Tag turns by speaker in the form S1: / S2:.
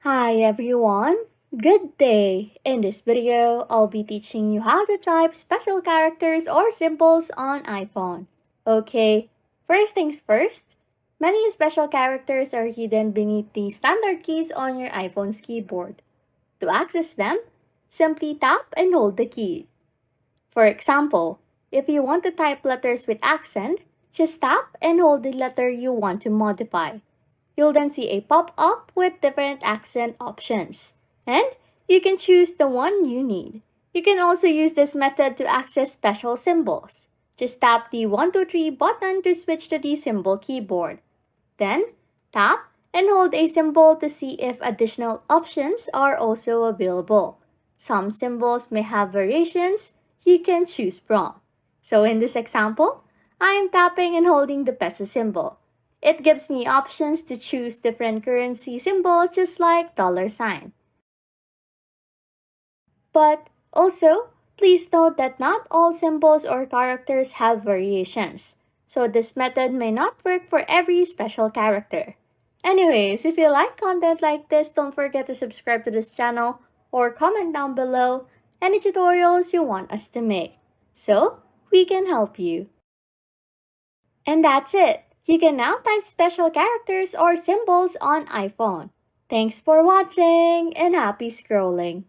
S1: Hi everyone, good day! In this video, I'll be teaching you how to type special characters or symbols on iPhone. Okay, first things first, many special characters are hidden beneath the standard keys on your iPhone's keyboard. To access them, simply tap and hold the key. For example, if you want to type letters with accent, just tap and hold the letter you want to modify. You'll then see a pop-up with different accent options. And you can choose the one you need. You can also use this method to access special symbols. Just tap the 123 button to switch to the symbol keyboard. Then, tap and hold a symbol to see if additional options are also available. Some symbols may have variations you can choose from. So in this example, I am tapping and holding the peso symbol. It gives me options to choose different currency symbols just like $sign. But also, please note that not all symbols or characters have variations. So this method may not work for every special character. Anyways, if you like content like this, don't forget to subscribe to this channel or comment down below any tutorials you want us to make, so we can help you. And that's it. You can now type special characters or symbols on iPhone. Thanks for watching and happy scrolling.